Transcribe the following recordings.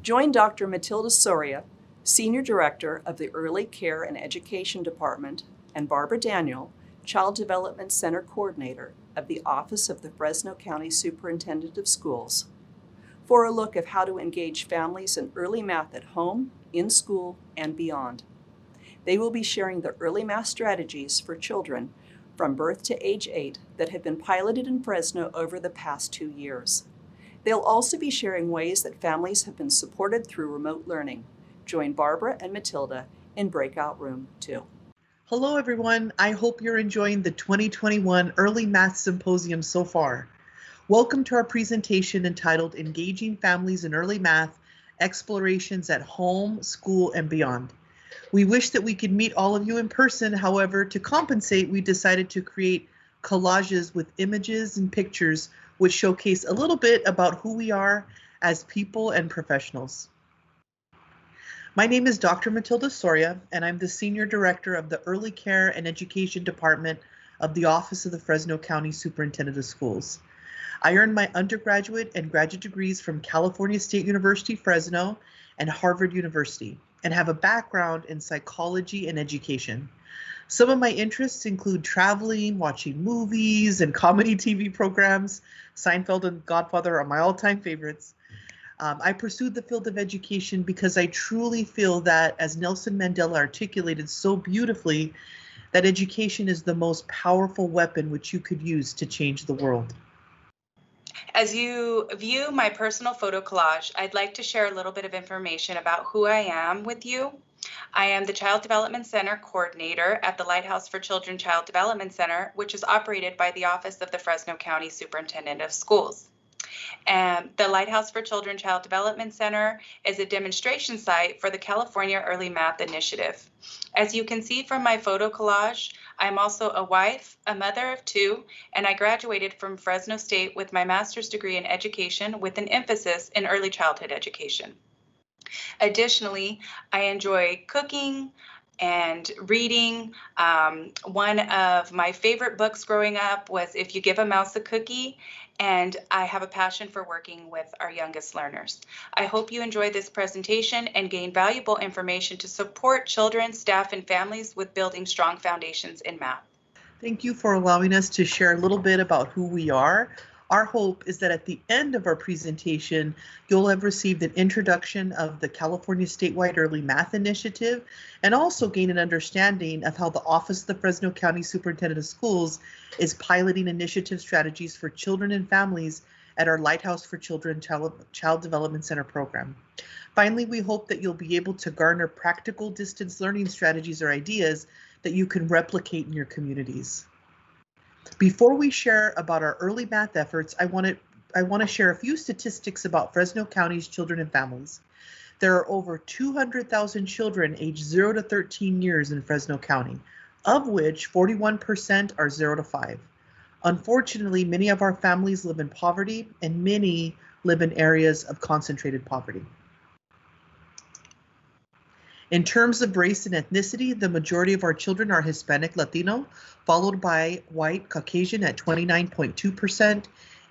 Join Dr. Matilda Soria, Senior Director of the Early Care and Education Department, and Barbara Daniel, Child Development Center Coordinator of the Office of the Fresno County Superintendent of Schools, for a look at how to engage families in early math at home, in school, and beyond. They will be sharing the early math strategies for children from birth to age 8 that have been piloted in Fresno over the past 2 years. They'll also be sharing ways that families have been supported through remote learning. Join Barbara and Matilda in Breakout Room 2. Hello, everyone. I hope you're enjoying the 2021 Early Math Symposium so far. Welcome to our presentation entitled Engaging Families in Early Math, Explorations at Home, School, and Beyond. We wish that we could meet all of you in person. However, to compensate, we decided to create collages with images and pictures which showcase a little bit about who we are as people and professionals. My name is Dr. Matilda Soria, and I'm the Senior Director of the Early Care and Education Department of the Office of the Fresno County Superintendent of Schools. I earned my undergraduate and graduate degrees from California State University, Fresno, and Harvard University, and have a background in psychology and education. Some of my interests include traveling, watching movies, and comedy TV programs. Seinfeld and Godfather are my all-time favorites. I pursued the field of education because I truly feel that, as Nelson Mandela articulated so beautifully, that education is the most powerful weapon which you could use to change the world. As you view my personal photo collage, I'd like to share a little bit of information about who I am with you. I am the Child Development Center Coordinator at the Lighthouse for Children Child Development Center, which is operated by the Office of the Fresno County Superintendent of Schools. And the Lighthouse for Children Child Development Center is a demonstration site for the California Early Math Initiative. As you can see from my photo collage, I'm also a wife, a mother of 2, and I graduated from Fresno State with my master's degree in education with an emphasis in early childhood education. Additionally, I enjoy cooking and reading. One of my favorite books growing up was If You Give a Mouse a Cookie, and I have a passion for working with our youngest learners. I hope you enjoy this presentation and gain valuable information to support children, staff, and families with building strong foundations in math. Thank you for allowing us to share a little bit about who we are. Our hope is that at the end of our presentation, you'll have received an introduction of the California Statewide Early Math Initiative and also gain an understanding of how the Office of the Fresno County Superintendent of Schools is piloting initiative strategies for children and families at our Lighthouse for Children Child Development Center program. Finally, we hope that you'll be able to garner practical distance learning strategies or ideas that you can replicate in your communities. Before we share about our early math efforts, I want to share a few statistics about Fresno County's children and families. There are over 200,000 children aged 0 to 13 years in Fresno County, of which 41% are 0 to 5. Unfortunately, many of our families live in poverty, and many live in areas of concentrated poverty. In terms of race and ethnicity, the majority of our children are Hispanic Latino, followed by white Caucasian at 29.2%,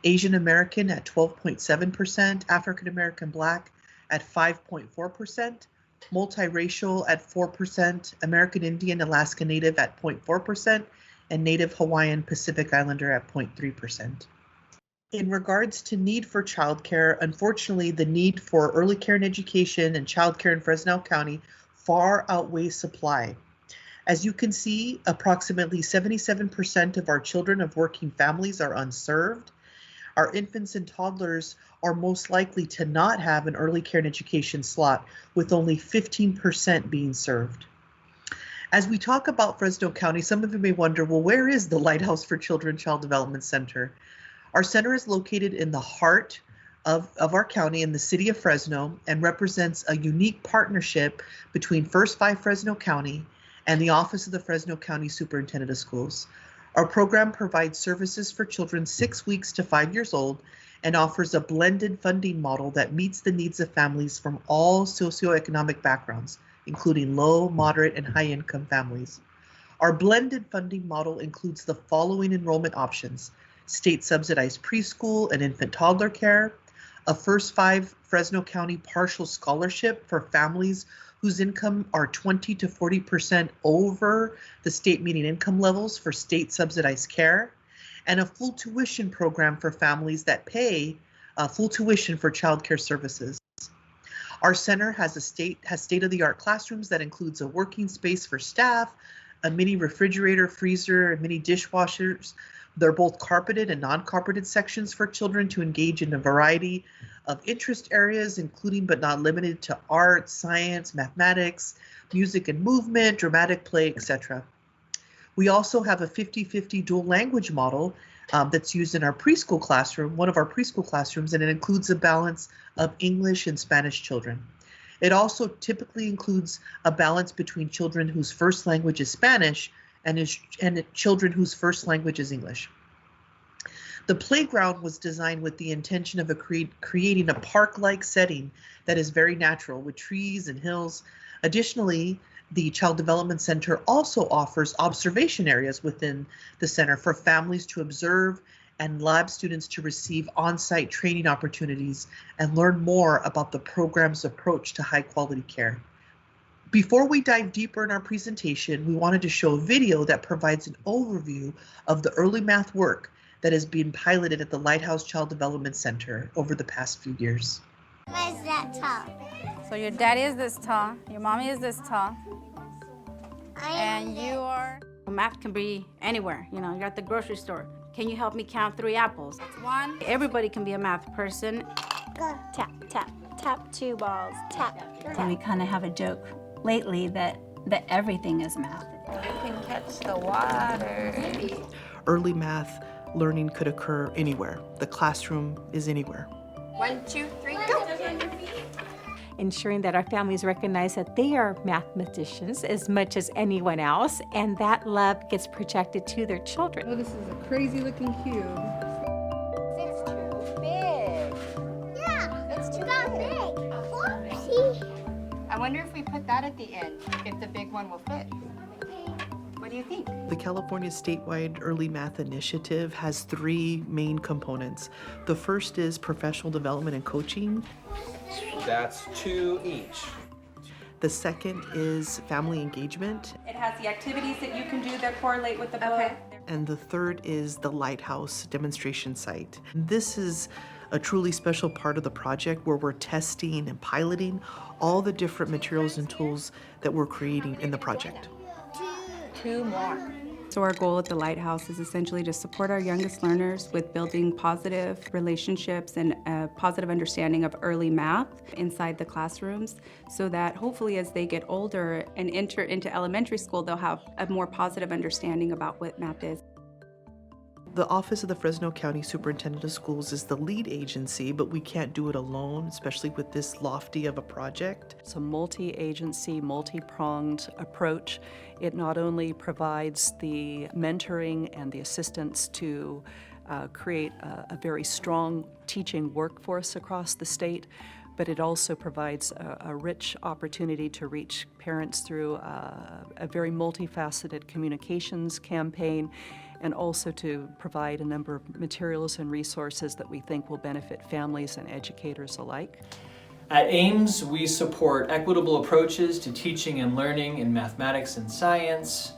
Asian American at 12.7%, African American Black at 5.4%, multiracial at 4%, American Indian Alaska Native at 0.4%, and Native Hawaiian Pacific Islander at 0.3%. In regards to need for childcare, unfortunately, the need for early care and education and childcare in Fresno County far outweighs supply. As you can see, approximately 77% of our children of working families are unserved. Our infants and toddlers are most likely to not have an early care and education slot, with only 15% being served. As we talk about Fresno County, some of you may wonder, well, where is the Lighthouse for Children Child Development Center? Our center is located in the heart of our county in the city of Fresno and represents a unique partnership between First 5 Fresno County and the Office of the Fresno County Superintendent of Schools. Our program provides services for children 6 weeks to 5 years old and offers a blended funding model that meets the needs of families from all socioeconomic backgrounds, including low, moderate, and high-income families. Our blended funding model includes the following enrollment options: state subsidized preschool and infant toddler care, a First Five Fresno County partial scholarship for families whose income are 20 to 40% over the state median income levels for state subsidized care, and a full tuition program for families that pay full tuition for childcare services. Our center has state-of-the-art classrooms that includes a working space for staff, a mini refrigerator, freezer, and mini dishwashers. They're both carpeted and non-carpeted sections for children to engage in a variety of interest areas, including but not limited to art, science, mathematics, music and movement, dramatic play, etc. We also have a 50-50 dual language model that's used in our preschool classroom, one of our preschool classrooms, and it includes a balance of English and Spanish children. It also typically includes a balance between children whose first language is Spanish and children whose first language is English. The playground was designed with the intention of creating a park-like setting that is very natural with trees and hills. Additionally, the Child Development Center also offers observation areas within the center for families to observe and lab students to receive on-site training opportunities and learn more about the program's approach to high-quality care. Before we dive deeper in our presentation, we wanted to show a video that provides an overview of the early math work that has been piloted at the Lighthouse Child Development Center over the past few years. Why is that tall? So your daddy is this tall, your mommy is this tall, and you are... Math can be anywhere, you know, you're at the grocery store. Can you help me count 3 apples? That's 1. Everybody can be a math person. Go. Tap, tap, tap 2 balls, tap. And we kind of have a joke lately that everything is math. You can catch the water. Early math learning could occur anywhere. The classroom is anywhere. 1, 2, 3, go! Ensuring that our families recognize that they are mathematicians as much as anyone else, and that love gets projected to their children. Oh, this is a crazy looking cube. It's too big. Yeah, it's too big. Whoopsie. I wonder if we put that at the end, if the big one will fit. What do you think? The California Statewide Early Math Initiative has 3 main components. The first is professional development and coaching. That's 2 each. The second is family engagement. It has the activities that you can do that correlate with the book. And the third is the Lighthouse demonstration site. This is a truly special part of the project where we're testing and piloting all the different materials and tools that we're creating in the project. 2 more. So our goal at the Lighthouse is essentially to support our youngest learners with building positive relationships and a positive understanding of early math inside the classrooms, so that hopefully as they get older and enter into elementary school, they'll have a more positive understanding about what math is. The Office of the Fresno County Superintendent of Schools is the lead agency, but we can't do it alone, especially with this lofty of a project. It's a multi-agency, multi-pronged approach. It not only provides the mentoring and the assistance to create a very strong teaching workforce across the state, but it also provides a rich opportunity to reach parents through a very multifaceted communications campaign, and also to provide a number of materials and resources that we think will benefit families and educators alike. At Ames, we support equitable approaches to teaching and learning in mathematics and science.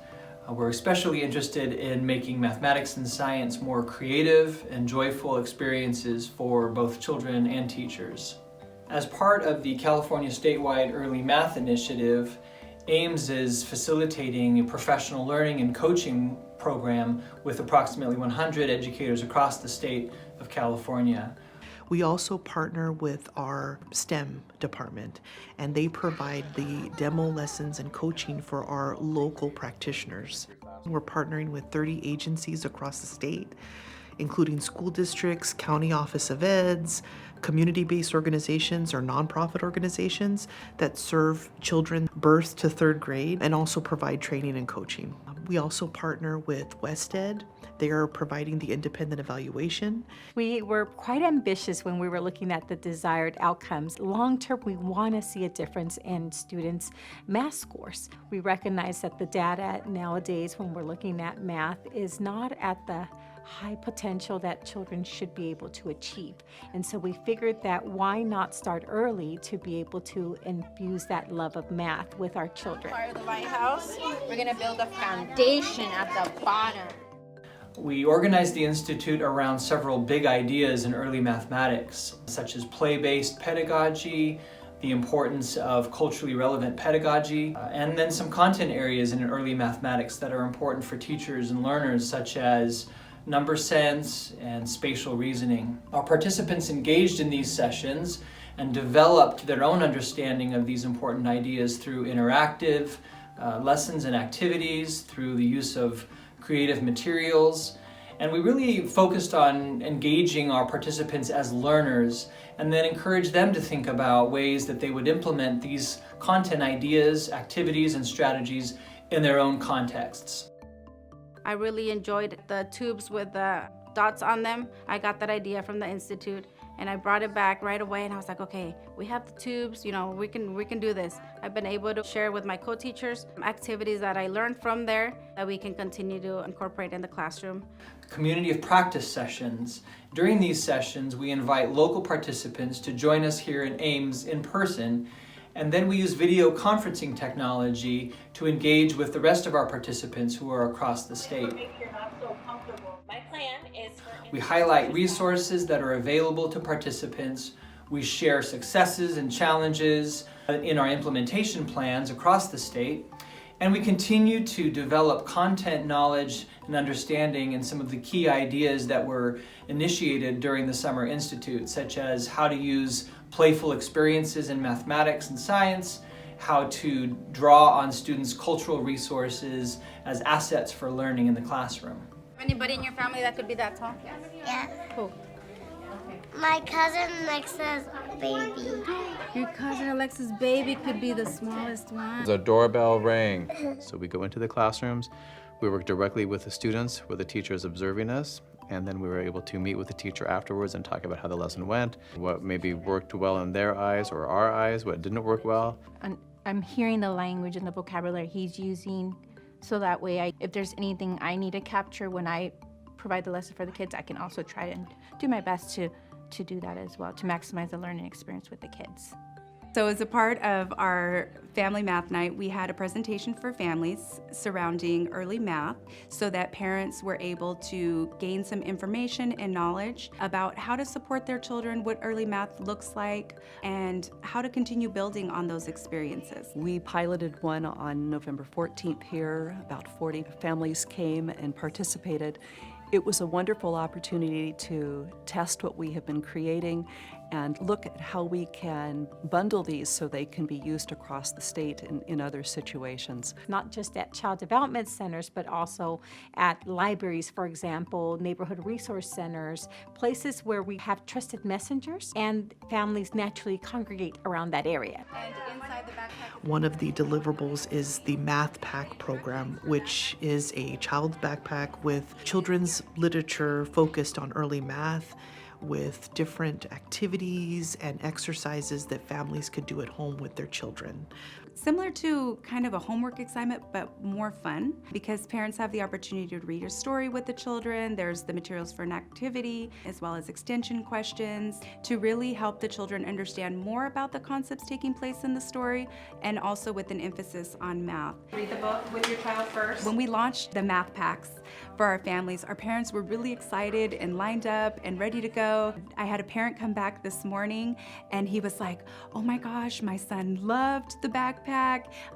We're especially interested in making mathematics and science more creative and joyful experiences for both children and teachers. As part of the California Statewide Early Math Initiative, Ames is facilitating a professional learning and coaching program with approximately 100 educators across the state of California. We also partner with our STEM department, and they provide the demo lessons and coaching for our local practitioners. We're partnering with 30 agencies across the state, including school districts, county office of eds, community-based organizations or nonprofit organizations that serve children birth to 3rd grade and also provide training and coaching. We also partner with WestEd. They are providing the independent evaluation. We were quite ambitious when we were looking at the desired outcomes. Long term, we want to see a difference in students' math scores. We recognize that the data nowadays when we're looking at math is not at the high potential that children should be able to achieve. And so we figured that why not start early to be able to infuse that love of math with our children. Part of the lighthouse, we're gonna build a foundation at the bottom. We organized the Institute around several big ideas in early mathematics, such as play-based pedagogy, the importance of culturally relevant pedagogy, and then some content areas in early mathematics that are important for teachers and learners, such as number sense and spatial reasoning. Our participants engaged in these sessions and developed their own understanding of these important ideas through interactive lessons and activities, through the use of creative materials. And we really focused on engaging our participants as learners and then encourage them to think about ways that they would implement these content ideas, activities, and strategies in their own contexts. I really enjoyed the tubes with the dots on them. I got that idea from the Institute and I brought it back right away and I was like, okay, we have the tubes, you know, we can do this. I've been able to share with my co-teachers activities that I learned from there that we can continue to incorporate in the classroom. Community of practice sessions. During these sessions, we invite local participants to join us here in Ames in person, and then we use video conferencing technology to engage with the rest of our participants who are across the state. We highlight resources that are available to participants. We share successes and challenges in our implementation plans across the state. And we continue to develop content knowledge and understanding in some of the key ideas that were initiated during the Summer Institute, such as how to use playful experiences in mathematics and science, how to draw on students' cultural resources as assets for learning in the classroom. Anybody in your family that could be that tall? Yeah. Cool. My cousin Alexa's baby. Your cousin Alexa's baby could be the smallest one. The doorbell rang. So we go into the classrooms, we work directly with the students, where the teacher is observing us, and then we were able to meet with the teacher afterwards and talk about how the lesson went, what maybe worked well in their eyes or our eyes, what didn't work well. I'm hearing the language and the vocabulary he's using, so that way if there's anything I need to capture when I provide the lesson for the kids, I can also try and do my best to do that as well, to maximize the learning experience with the kids. So as a part of our Family Math Night, we had a presentation for families surrounding early math so that parents were able to gain some information and knowledge about how to support their children, what early math looks like, and how to continue building on those experiences. We piloted one on November 14th here. About 40 families came and participated. It was a wonderful opportunity to test what we have been creating and look at how we can bundle these so they can be used across the state in other situations. Not just at child development centers, but also at libraries, for example, neighborhood resource centers, places where we have trusted messengers and families naturally congregate around that area. One of the deliverables is the Math Pack program, which is a child backpack with children's literature focused on early math, with different activities and exercises that families could do at home with their children. Similar to kind of a homework assignment, but more fun, because parents have the opportunity to read a story with the children. There's the materials for an activity, as well as extension questions, to really help the children understand more about the concepts taking place in the story, and also with an emphasis on math. Read the book with your child first. When we launched the math packs for our families, our parents were really excited and lined up and ready to go. I had a parent come back this morning and he was like, oh my gosh, my son loved the backpack.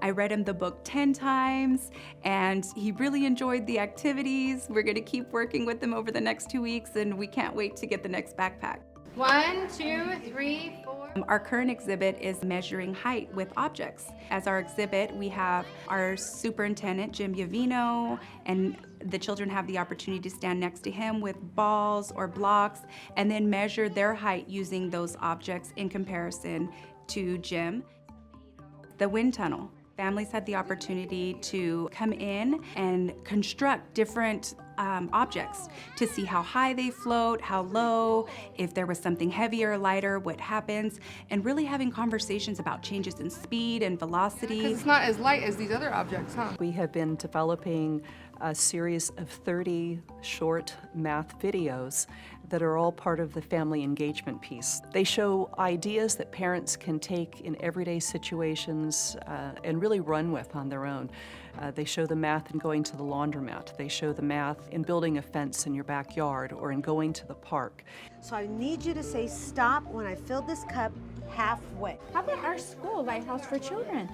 I read him the book 10 times and he really enjoyed the activities. We're gonna keep working with them over the next 2 weeks and we can't wait to get the next backpack. 1, 2, 3, 4. Our current exhibit is measuring height with objects. As our exhibit, we have our superintendent, Jim Yavino, and the children have the opportunity to stand next to him with balls or blocks and then measure their height using those objects in comparison to Jim. The wind tunnel. Families had the opportunity to come in and construct different objects to see how high they float, how low, if there was something heavier or lighter, what happens, and really having conversations about changes in speed and velocity. Because it's not as light as these other objects, huh? We have been developing a series of 30 short math videos that are all part of the family engagement piece. They show ideas that parents can take in everyday situations and really run with on their own. They show the math in going to the laundromat. They show the math in building a fence in your backyard or in going to the park. So I need you to say stop when I fill this cup halfway. How about our school, Lighthouse for Children?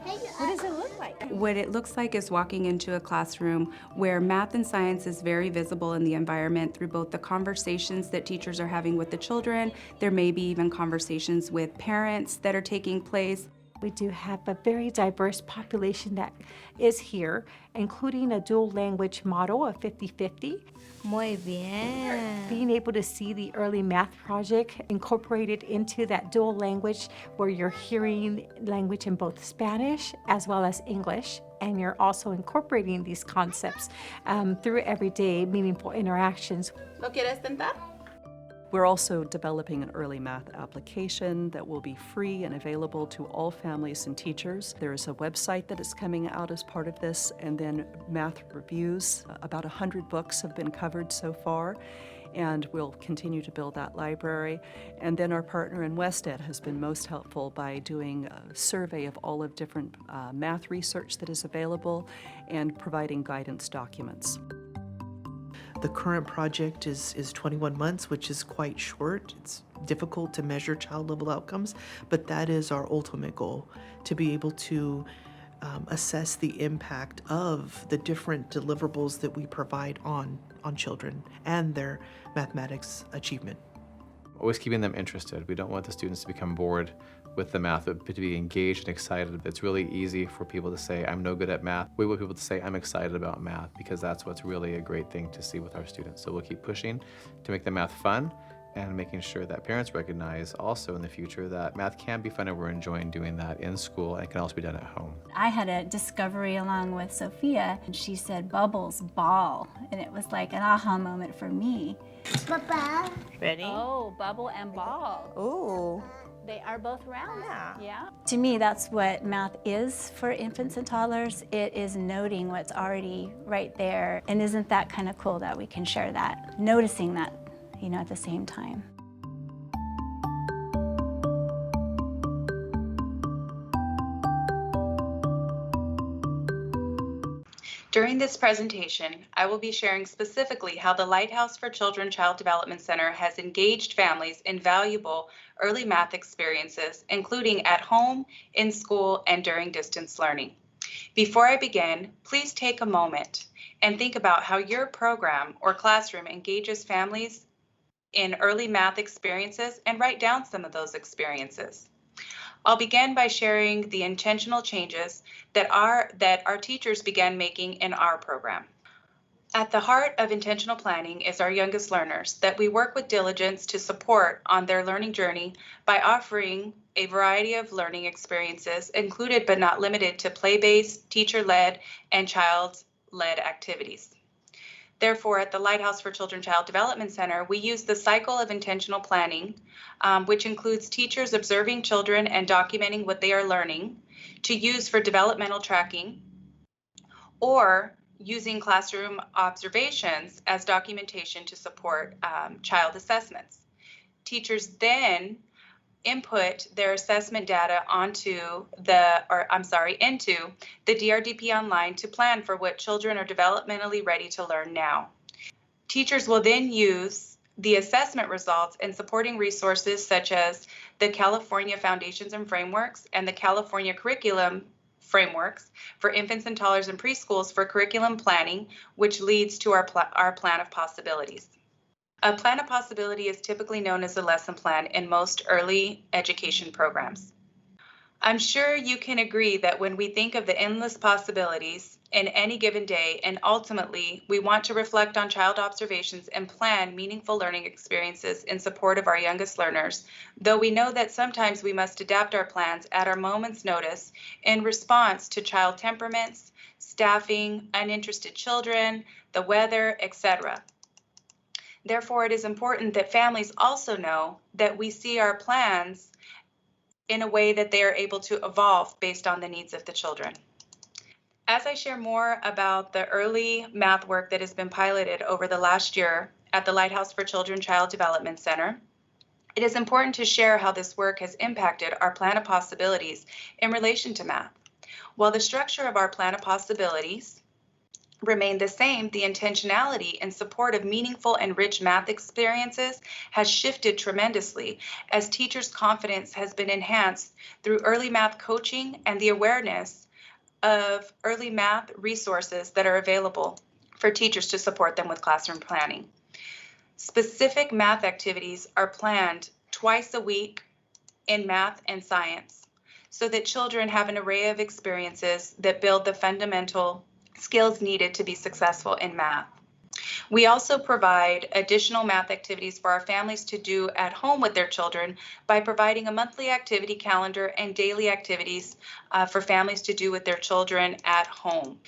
What does it look like? What it looks like is walking into a classroom where math and science is very visible in the environment through both the conversations that teachers are having with the children. There may be even conversations with parents that are taking place. We do have a very diverse population that is here, including a dual language model of 50-50. Muy bien. Being able to see the early math project incorporated into that dual language where you're hearing language in both Spanish as well as English, and you're also incorporating these concepts through everyday meaningful interactions. ¿Lo quieres tentar? We're also developing an early math application that will be free and available to all families and teachers. There is a website that is coming out as part of this, and then math reviews. About 100 books have been covered so far, and we'll continue to build that library. And then our partner in WestEd has been most helpful by doing a survey of all of different math research that is available and providing guidance documents. The current project is 21 months, which is quite short. It's difficult to measure child-level outcomes, but that is our ultimate goal, to be able to assess the impact of the different deliverables that we provide on children and their mathematics achievement. Always keeping them interested. We don't want the students to become bored with the math, but to be engaged and excited. It's really easy for people to say, I'm no good at math. We want people to say, I'm excited about math, because that's what's really a great thing to see with our students. So we'll keep pushing to make the math fun and making sure that parents recognize also in the future that math can be fun and we're enjoying doing that in school, and it can also be done at home. I had a discovery along with Sophia, and she said bubbles, ball, and it was like an aha moment for me. Papa. Ready? Oh, bubble and ball. Ooh. They are both round. Yeah. To me, that's what math is for infants and toddlers. It is noting what's already right there. And isn't that kind of cool that we can share that, noticing that, at the same time. During this presentation, I will be sharing specifically how the Lighthouse for Children Child Development Center has engaged families in valuable early math experiences, including at home, in school, and during distance learning. Before I begin, please take a moment and think about how your program or classroom engages families in early math experiences and write down some of those experiences. I'll begin by sharing the intentional changes that our teachers began making in our program. At the heart of intentional planning is our youngest learners that we work with diligence to support on their learning journey by offering a variety of learning experiences, included but not limited to play-based, teacher-led, and child-led activities. Therefore, at the Lighthouse for Children Child Development Center, we use the cycle of intentional planning, which includes teachers observing children and documenting what they are learning, to use for developmental tracking, or using classroom observations as documentation to support child assessments. Teachers then input their assessment data into the DRDP online to plan for what children are developmentally ready to learn now. Teachers will then use the assessment results and supporting resources such as the California Foundations and Frameworks and the California Curriculum Frameworks for infants and toddlers and preschools for curriculum planning, which leads to our plan of possibilities. A plan of possibility is typically known as a lesson plan in most early education programs. I'm sure you can agree that when we think of the endless possibilities in any given day, and ultimately we want to reflect on child observations and plan meaningful learning experiences in support of our youngest learners, though we know that sometimes we must adapt our plans at our moment's notice in response to child temperaments, staffing, uninterested children, the weather, etc. Therefore, it is important that families also know that we see our plans in a way that they are able to evolve based on the needs of the children. As I share more about the early math work that has been piloted over the last year at the Lighthouse for Children Child Development Center, it is important to share how this work has impacted our plan of possibilities in relation to math. While the structure of our plan of possibilities remain the same, the intentionality and support of meaningful and rich math experiences has shifted tremendously as teachers' confidence has been enhanced through early math coaching and the awareness of early math resources that are available for teachers to support them with classroom planning. Specific math activities are planned twice a week in math and science so that children have an array of experiences that build the fundamental skills needed to be successful in math. We also provide additional math activities for our families to do at home with their children by providing a monthly activity calendar and daily activities for families to do with their children at home.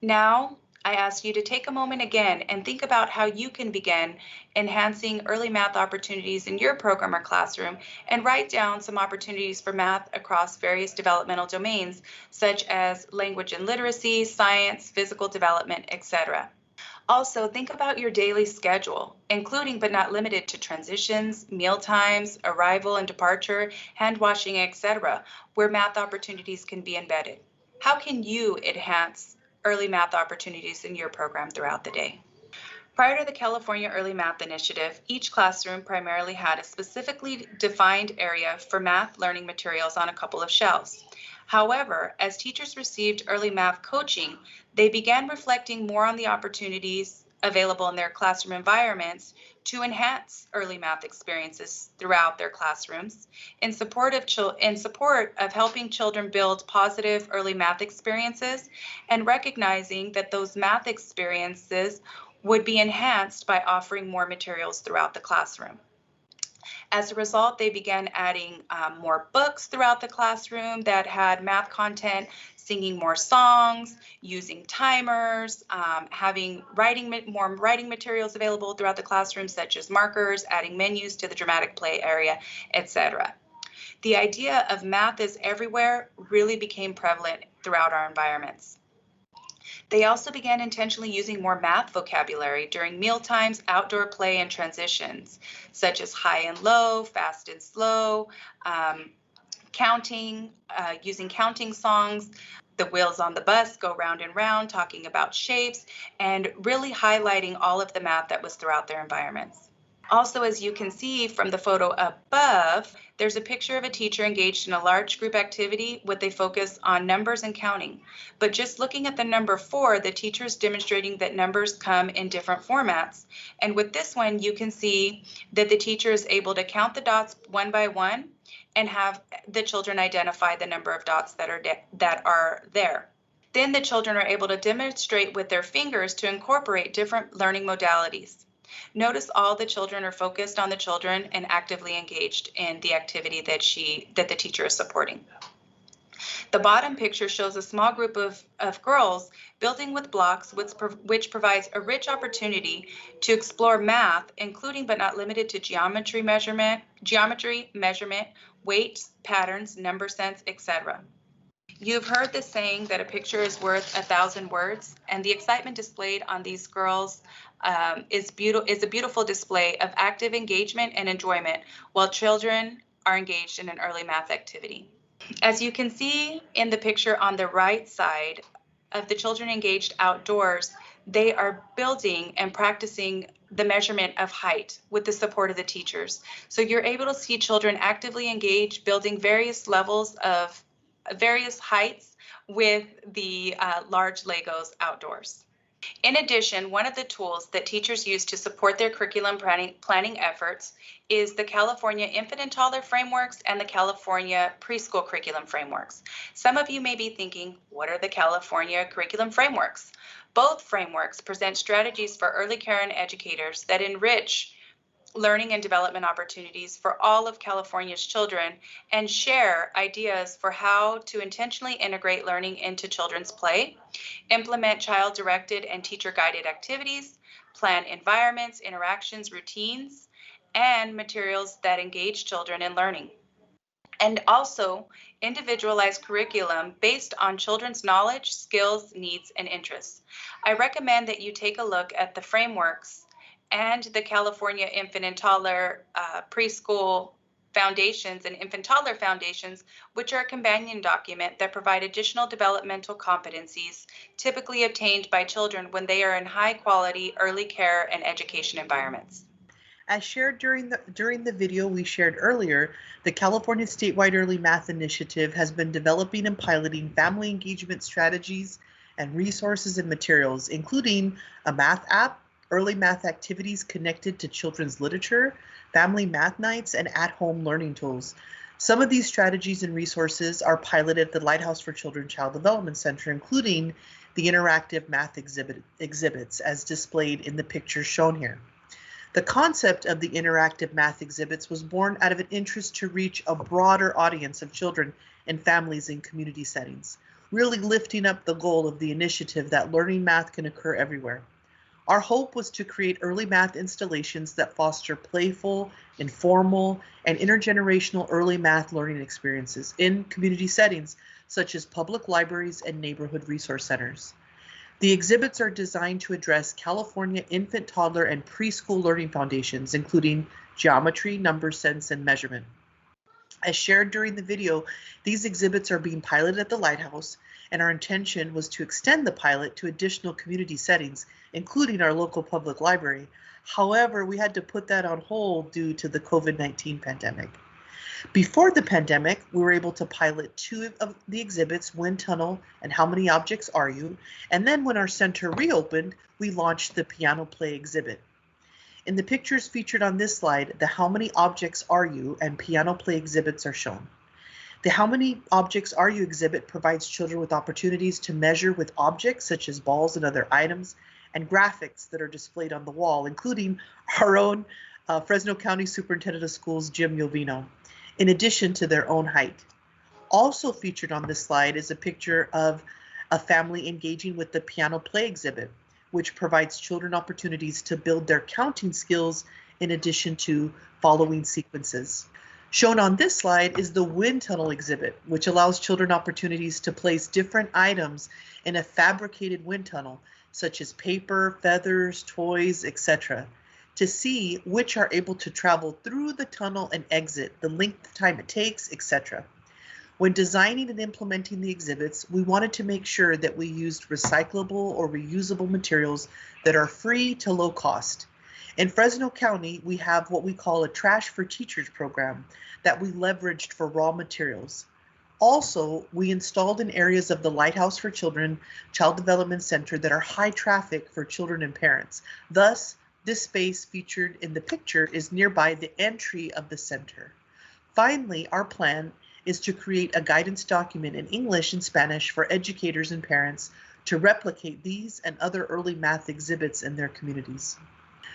Now, I ask you to take a moment again and think about how you can begin enhancing early math opportunities in your program or classroom, and write down some opportunities for math across various developmental domains, such as language and literacy, science, physical development, etc. Also, think about your daily schedule, including but not limited to transitions, meal times, arrival and departure, hand washing, etc., where math opportunities can be embedded. How can you enhance early math opportunities in your program throughout the day? Prior to the California Early Math Initiative, each classroom primarily had a specifically defined area for math learning materials on a couple of shelves. However, as teachers received early math coaching, they began reflecting more on the opportunities available in their classroom environments to enhance early math experiences throughout their classrooms in support of helping children build positive early math experiences, and recognizing that those math experiences would be enhanced by offering more materials throughout the classroom. As a result, they began adding more books throughout the classroom that had math content, singing more songs, using timers, having more writing materials available throughout the classroom, such as markers, adding menus to the dramatic play area, etc. The idea of math is everywhere really became prevalent throughout our environments. They also began intentionally using more math vocabulary during meal times, outdoor play, and transitions, such as high and low, fast and slow, counting, using counting songs. The wheels on the bus go round and round, talking about shapes, and really highlighting all of the math that was throughout their environments. Also, as you can see from the photo above, there's a picture of a teacher engaged in a large group activity with a focus on numbers and counting. But just looking at the number 4, the teacher is demonstrating that numbers come in different formats. And with this one, you can see that the teacher is able to count the dots one by one and have the children identify the number of dots that are there. Then the children are able to demonstrate with their fingers to incorporate different learning modalities. Notice all the children are focused on the children and actively engaged in the activity that the teacher is supporting. The bottom picture shows a small group of girls building with blocks, which provides a rich opportunity to explore math, including but not limited to geometry, measurement, weights, patterns, number sense, etc. You've heard the saying that a picture is worth 1,000 words, and the excitement displayed on these girls is a beautiful display of active engagement and enjoyment while children are engaged in an early math activity. As you can see in the picture on the right side of the children engaged outdoors, they are building and practicing the measurement of height with the support of the teachers. So you're able to see children actively engaged, building various levels of various heights with the large Legos outdoors. In addition, one of the tools that teachers use to support their curriculum planning efforts is the California Infant and Toddler Frameworks and the California Preschool Curriculum Frameworks. Some of you may be thinking, what are the California Curriculum Frameworks? Both frameworks present strategies for early care and educators that enrich learning and development opportunities for all of California's children and share ideas for how to intentionally integrate learning into children's play, implement child-directed and teacher-guided activities, plan environments, interactions, routines, and materials that engage children in learning. And also individualized curriculum based on children's knowledge, skills, needs, and interests. I recommend that you take a look at the frameworks and the California Infant and Toddler Preschool Foundations and Infant Toddler Foundations, which are a companion document that provide additional developmental competencies typically obtained by children when they are in high quality early care and education environments. As shared during the video we shared earlier, the California Statewide Early Math Initiative has been developing and piloting family engagement strategies and resources and materials, including a math app, early math activities connected to children's literature, family math nights, and at-home learning tools. Some of these strategies and resources are piloted at the Lighthouse for Children Child Development Center, including the interactive math exhibits as displayed in the pictures shown here. The concept of the interactive math exhibits was born out of an interest to reach a broader audience of children and families in community settings, really lifting up the goal of the initiative that learning math can occur everywhere. Our hope was to create early math installations that foster playful, informal, and intergenerational early math learning experiences in community settings, such as public libraries and neighborhood resource centers. The exhibits are designed to address California infant, toddler, and preschool learning foundations, including geometry, number sense, and measurement. As shared during the video, these exhibits are being piloted at the Lighthouse, and our intention was to extend the pilot to additional community settings, including our local public library. However, we had to put that on hold due to the COVID-19 pandemic. Before the pandemic, we were able to pilot 2 of the exhibits, Wind Tunnel and How Many Objects Are You? And then when our center reopened, we launched the Piano Play exhibit. In the pictures featured on this slide, the How Many Objects Are You? And Piano Play exhibits are shown. The How Many Objects Are You? Exhibit provides children with opportunities to measure with objects such as balls and other items, and graphics that are displayed on the wall, including our own Fresno County Superintendent of Schools, Jim Jovino, in addition to their own height. Also featured on this slide is a picture of a family engaging with the Piano Play exhibit, which provides children opportunities to build their counting skills in addition to following sequences. Shown on this slide is the Wind Tunnel exhibit, which allows children opportunities to place different items in a fabricated wind tunnel, such as paper, feathers, toys, etc., to see which are able to travel through the tunnel and exit, the length of time it takes, etc. When designing and implementing the exhibits, we wanted to make sure that we used recyclable or reusable materials that are free to low cost. In Fresno County, we have what we call a Trash for Teachers program that we leveraged for raw materials. Also, we installed in areas of the Lighthouse for Children Child Development Center that are high traffic for children and parents. Thus, this space featured in the picture is nearby the entry of the center. Finally, our plan is to create a guidance document in English and Spanish for educators and parents to replicate these and other early math exhibits in their communities.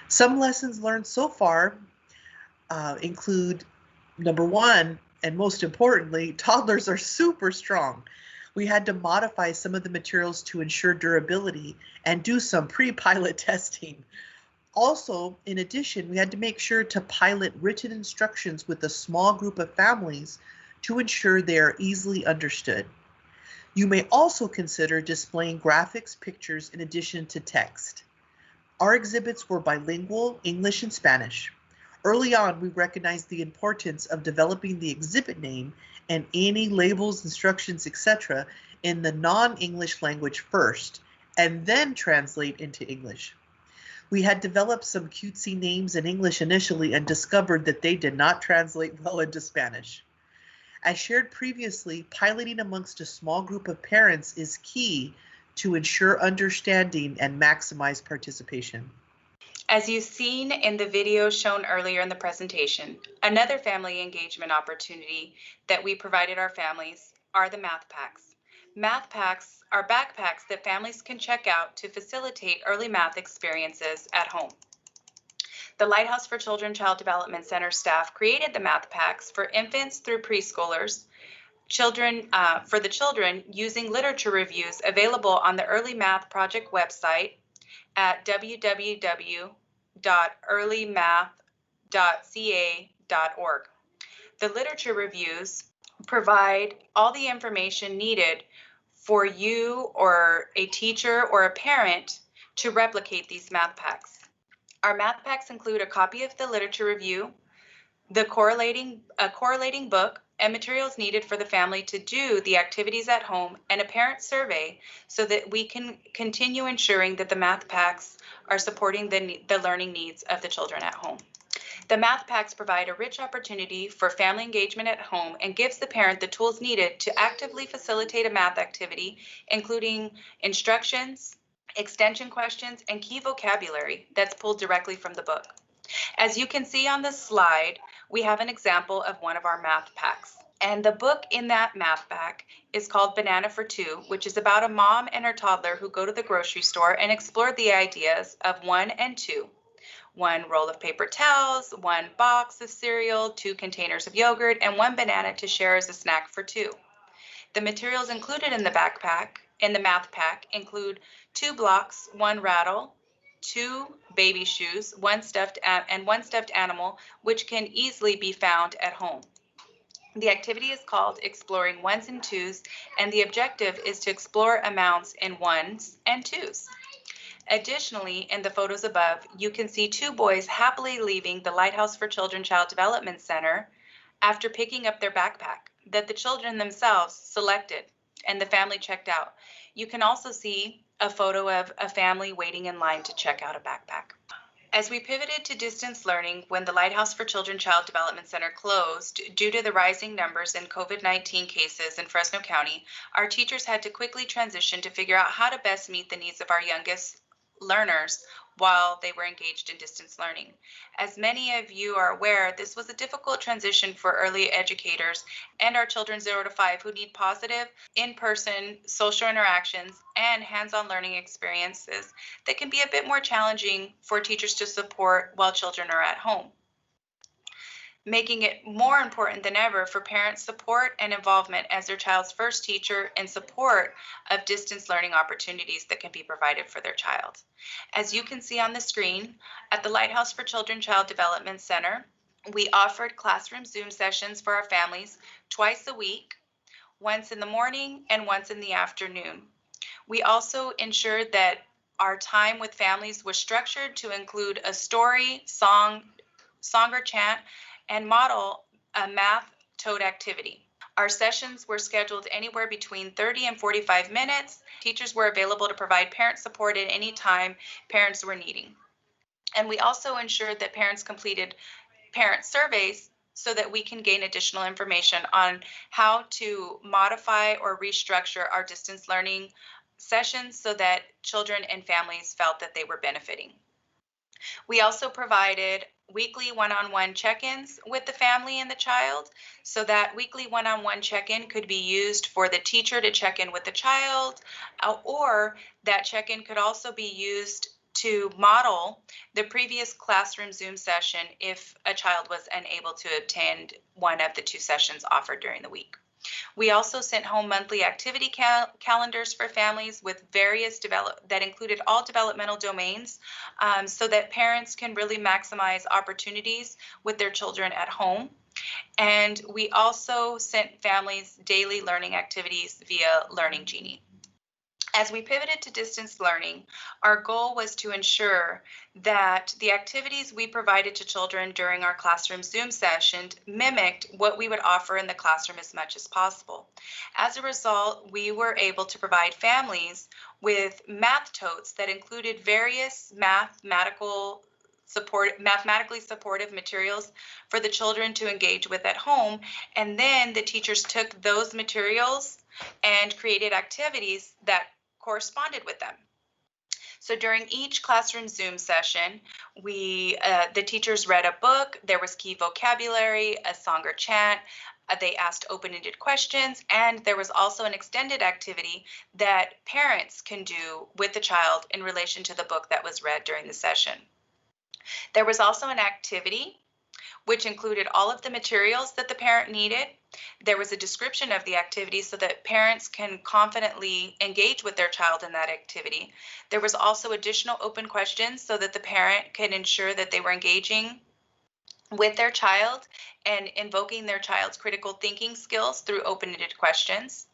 Some lessons learned so far include, number 1, and most importantly, toddlers are super strong. We had to modify some of the materials to ensure durability and do some pre-pilot testing. Also, in addition, we had to make sure to pilot written instructions with a small group of families to ensure they are easily understood. You may also consider displaying graphics, pictures in addition to text. Our exhibits were bilingual, English and Spanish. Early on, we recognized the importance of developing the exhibit name and any labels, instructions, etc. in the non-English language first, and then translate into English. We had developed some cutesy names in English initially and discovered that they did not translate well into Spanish. As shared previously, piloting amongst a small group of parents is key to ensure understanding and maximize participation. As you've seen in the video shown earlier in the presentation, another family engagement opportunity that we provided our families are the math packs. Math packs are backpacks that families can check out to facilitate early math experiences at home. The Lighthouse for Children Child Development Center staff created the math packs for infants through preschoolers, for the children using literature reviews available on the Early Math Project website at www.earlymath.ca.org. The literature reviews provide all the information needed for you or a teacher or a parent to replicate these math packs. Our math packs include a copy of the literature review, a correlating book, and materials needed for the family to do the activities at home, and a parent survey so that we can continue ensuring that the math packs are supporting the learning needs of the children at home. The math packs provide a rich opportunity for family engagement at home and gives the parent the tools needed to actively facilitate a math activity, including instructions, extension questions, and key vocabulary that's pulled directly from the book. As you can see on the slide, we have an example of one of our math packs. And the book in that math pack is called Banana for Two, which is about a mom and her toddler who go to the grocery store and explore the ideas of 1 and 2. 1 roll of paper towels, 1 box of cereal, 2 containers of yogurt, and 1 banana to share as a snack for 2. The materials included in the math pack include 2 blocks, 1 rattle, 2 baby shoes, 1 stuffed animal, which can easily be found at home. The activity is called Exploring Ones and Twos, and the objective is to explore amounts in ones and twos. Additionally, in the photos above, you can see 2 boys happily leaving the Lighthouse for Children Child Development Center after picking up their backpack that the children themselves selected and the family checked out. You can also see a photo of a family waiting in line to check out a backpack. As we pivoted to distance learning when the Lighthouse for Children Child Development Center closed due to the rising numbers in COVID-19 cases in Fresno County, our teachers had to quickly transition to figure out how to best meet the needs of our youngest learners while they were engaged in distance learning. As many of you are aware, this was a difficult transition for early educators and our children 0 to 5 who need positive in-person social interactions and hands-on learning experiences that can be a bit more challenging for teachers to support while children are at home, making it more important than ever for parents' support and involvement as their child's first teacher in support of distance learning opportunities that can be provided for their child. As you can see on the screen, at the Lighthouse for Children Child Development Center, we offered classroom Zoom sessions for our families twice a week, once in the morning and once in the afternoon. We also ensured that our time with families was structured to include a story, song or chant, and model a math Tote activity. Our sessions were scheduled anywhere between 30 and 45 minutes. Teachers were available to provide parent support at any time parents were needing. And we also ensured that parents completed parent surveys so that we can gain additional information on how to modify or restructure our distance learning sessions so that children and families felt that they were benefiting. We also provided weekly one-on-one check-ins with the family and the child, so that weekly one-on-one check-in could be used for the teacher to check in with the child, or that check-in could also be used to model the previous classroom Zoom session if a child was unable to attend one of the 2 sessions offered during the week. We also sent home monthly activity calendars for families with various that included all developmental domains, so that parents can really maximize opportunities with their children at home. And we also sent families daily learning activities via Learning Genie. As we pivoted to distance learning, our goal was to ensure that the activities we provided to children during our classroom Zoom session mimicked what we would offer in the classroom as much as possible. As a result, we were able to provide families with math totes that included various mathematically supportive materials for the children to engage with at home, and then the teachers took those materials and created activities that corresponded with them. So during each classroom Zoom session, the teachers read a book, there was key vocabulary, a song or chant, they asked open-ended questions, and there was also an extended activity that parents can do with the child in relation to the book that was read during the session. There was also an activity which included all of the materials that the parent needed. There was a description of the activity so that parents can confidently engage with their child in that activity. There was also additional open questions so that the parent can ensure that they were engaging with their child and invoking their child's critical thinking skills through open-ended questions.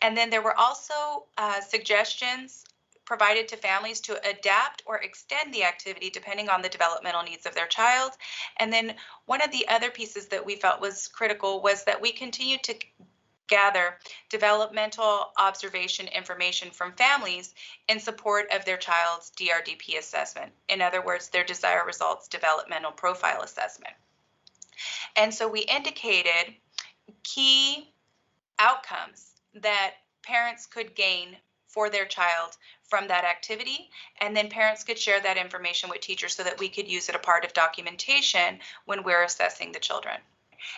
And then there were also suggestions provided to families to adapt or extend the activity depending on the developmental needs of their child. And then one of the other pieces that we felt was critical was that we continued to gather developmental observation information from families in support of their child's DRDP assessment. In other words, their desired results developmental profile assessment. And so we indicated key outcomes that parents could gain for their child from that activity, and then parents could share that information with teachers so that we could use it a part of documentation when we're assessing the children.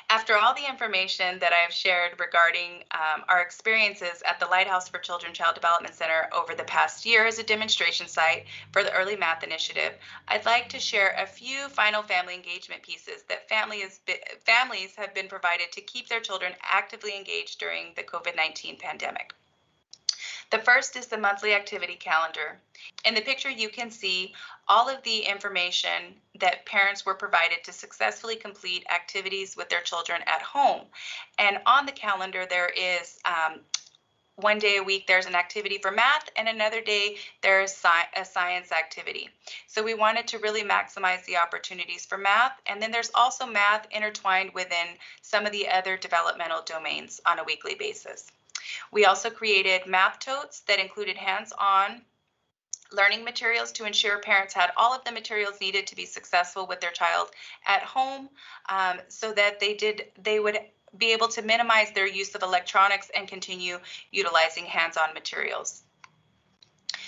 After all the information that I've shared regarding our experiences at the Lighthouse for Children Child Development Center over the past year as a demonstration site for the Early Math Initiative, I'd like to share a few final family engagement pieces that families have been provided to keep their children actively engaged during the COVID-19 pandemic. The first is the monthly activity calendar. In the picture, you can see all of the information that parents were provided to successfully complete activities with their children at home. And on the calendar, there is one day a week, there's an activity for math, and another day there's a science activity. So we wanted to really maximize the opportunities for math. And then there's also math intertwined within some of the other developmental domains on a weekly basis. We also created math totes that included hands-on learning materials to ensure parents had all of the materials needed to be successful with their child at home, so that they would be able to minimize their use of electronics and continue utilizing hands-on materials.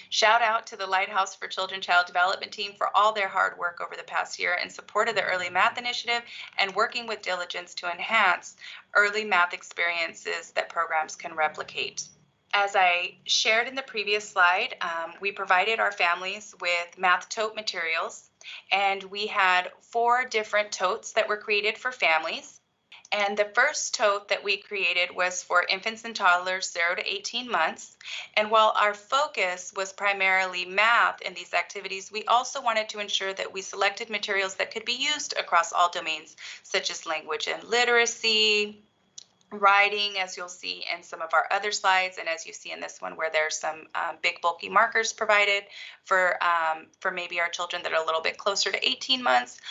Shout out to the Lighthouse for Children Child Development team for all their hard work over the past year in support of the Early Math Initiative and working with diligence to enhance early math experiences that programs can replicate. As I shared in the previous slide, we provided our families with math tote materials, and we had 4 different totes that were created for families. And the first tote that we created was for infants and toddlers 0 to 18 months. And while our focus was primarily math in these activities, we also wanted to ensure that we selected materials that could be used across all domains, such as language and literacy, writing, as you'll see in some of our other slides, and as you see in this one where there's some big bulky markers provided for maybe our children that are a little bit closer to 18 months.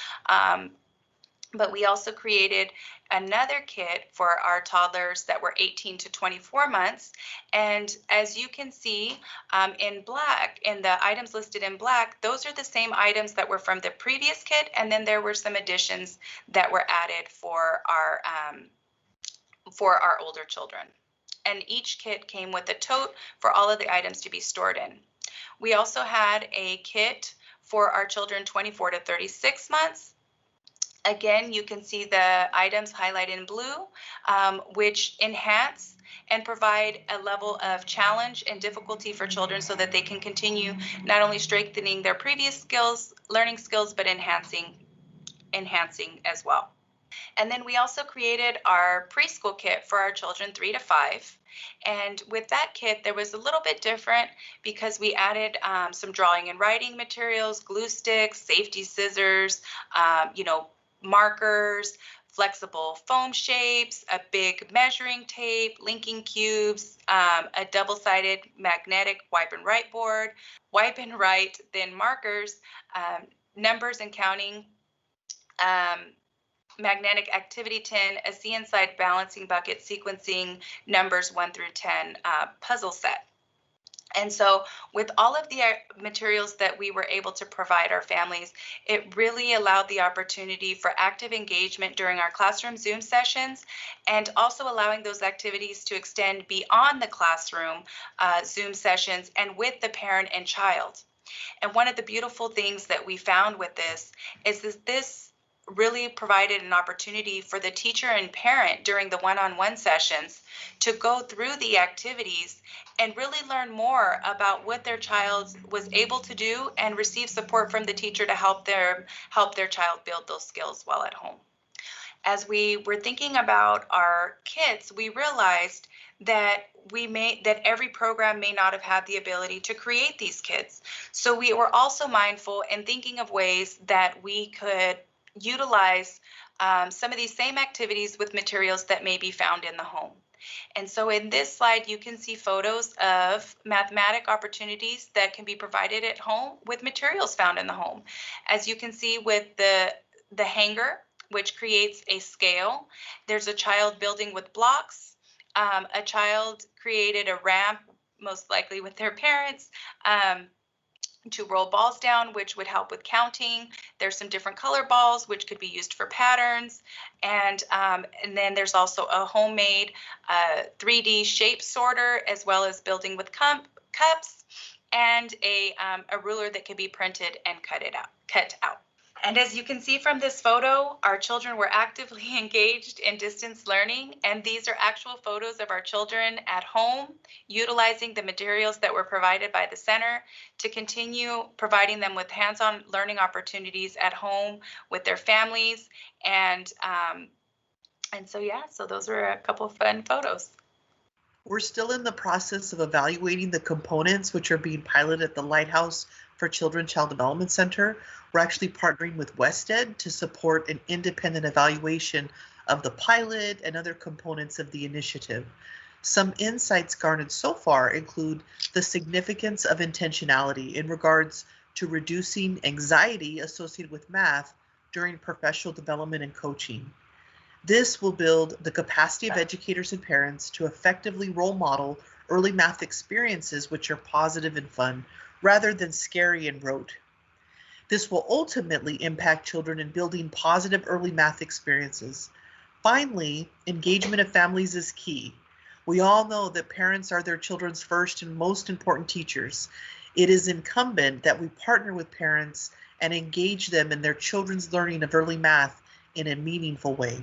But we also created another kit for our toddlers that were 18 to 24 months. And as you can see in black, in the items listed in black, those are the same items that were from the previous kit. And then there were some additions that were added for our older children. And each kit came with a tote for all of the items to be stored in. We also had a kit for our children 24 to 36 months. Again, you can see the items highlighted in blue, which enhance and provide a level of challenge and difficulty for children so that they can continue not only strengthening their previous skills, learning skills, but enhancing as well. And then we also created our preschool kit for our children 3 to 5. And with that kit, there was a little bit different because we added some drawing and writing materials, glue sticks, safety scissors, markers, flexible foam shapes, a big measuring tape, linking cubes, a double-sided magnetic wipe and write board, wipe and write, then markers, numbers and counting, magnetic activity tin, a Z inside balancing bucket sequencing numbers 1 through 10 puzzle set. And so with all of the materials that we were able to provide our families, it really allowed the opportunity for active engagement during our classroom Zoom sessions, and also allowing those activities to extend beyond the classroom Zoom sessions and with the parent and child. And one of the beautiful things that we found with this is that this really provided an opportunity for the teacher and parent during the one-on-one sessions to go through the activities and really learn more about what their child was able to do and receive support from the teacher to help their child build those skills while at home. As we were thinking about our kits, we realized that every program may not have had the ability to create these kits. So we were also mindful in thinking of ways that we could utilize some of these same activities with materials that may be found in the home. And so in this slide, you can see photos of mathematic opportunities that can be provided at home with materials found in the home. As you can see with the hanger, which creates a scale, there's a child building with blocks. A child created a ramp, most likely with their parents, to roll balls down, which would help with counting. There's some different color balls, which could be used for patterns. And then there's also a homemade 3D shape sorter, as well as building with cups, and a ruler that could be printed and cut out. And as you can see from this photo, our children were actively engaged in distance learning, and these are actual photos of our children at home, utilizing the materials that were provided by the center to continue providing them with hands-on learning opportunities at home with their families. And so those were a couple of fun photos. We're still in the process of evaluating the components which are being piloted at the Lighthouse for Children Child Development Center. We're actually partnering with WestEd to support an independent evaluation of the pilot and other components of the initiative. Some insights garnered so far include the significance of intentionality in regards to reducing anxiety associated with math during professional development and coaching. This will build the capacity of educators and parents to effectively role model early math experiences which are positive and fun, rather than scary and rote. This will ultimately impact children in building positive early math experiences. Finally, engagement of families is key. We all know that parents are their children's first and most important teachers. It is incumbent that we partner with parents and engage them in their children's learning of early math in a meaningful way.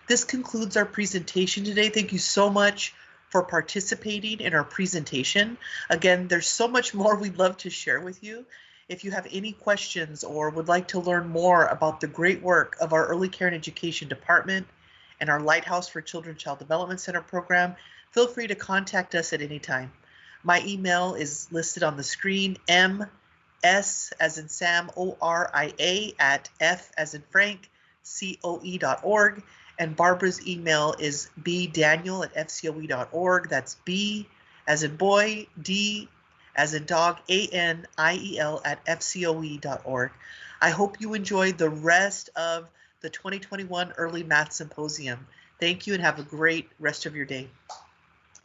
This concludes our presentation today. Thank you so much for participating in our presentation. Again, there's so much more we'd love to share with you. If you have any questions or would like to learn more about the great work of our Early Care and Education Department and our Lighthouse for Children Child Development Center program, feel free to contact us at any time. My email is listed on the screen, ms as in Sam, ORIA at F as in Frank, COE.org. And Barbara's email is bdaniel@fcoe.org. That's B as in boy, D as in dog, ANIEL @fcoe.org. I hope you enjoyed the rest of the 2021 Early Math Symposium. Thank you and have a great rest of your day.